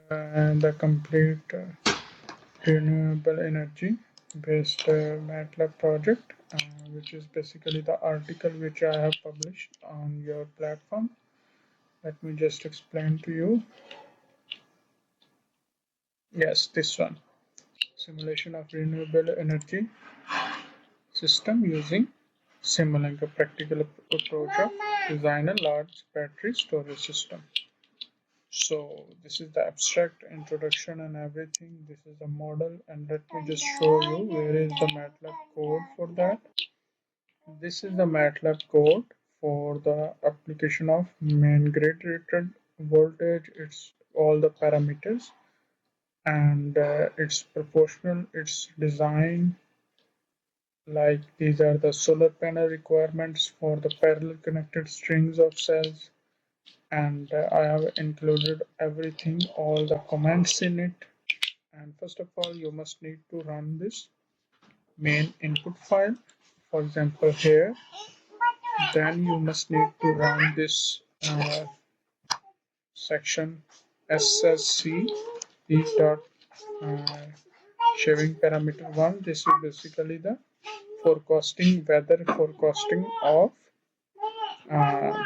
the complete renewable energy based MATLAB project, which is basically the article which I have published on your platform. Let me just explain to you. Yes, this one. Simulation of renewable energy system using Simulink, a practical approach of design a large battery storage system. So this is the abstract introduction and everything. This is the model, and let me just show you where is the MATLAB code for that. This is the MATLAB code for the application of main grid rated voltage. It's all the parameters, and it's proportional, it's design. Like these are the solar panel requirements for the parallel connected strings of cells, and I have included everything, all the commands in it. And first of all, you must need to run this main input file, for example here. Then you must need to run this section ssc dot shaving parameter 1. This is basically the forecasting, weather forecasting of uh,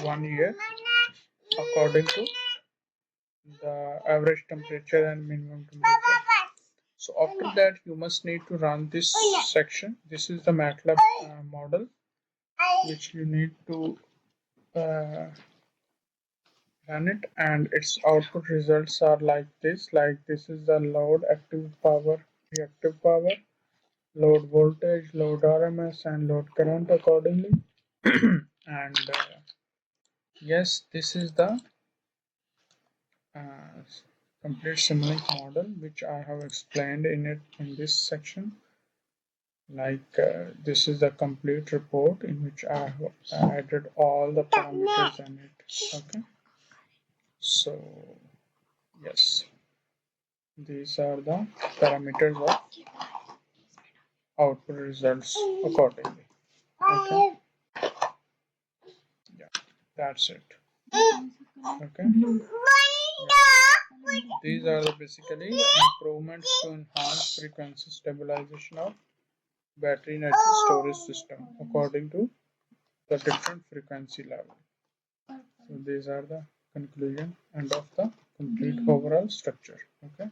1 year according to the average temperature and minimum temperature. So after that, you must need to run this section. This is the MATLAB model which you need to run it, and its output results are like this. Like this is the load, active power, reactive power, load voltage, load RMS, and load current accordingly. And yes, this is the uh, complete Simulink model which I have explained in it in this section. Like this is the complete report in which I have added all the parameters in it. Okay, so yes, these are the parameters of output results accordingly. Okay, yeah, that's it. Okay, these are the basically improvements to enhance frequency stabilization of battery energy storage system according to the different frequency level. So these are the conclusion and of the complete overall structure. Okay.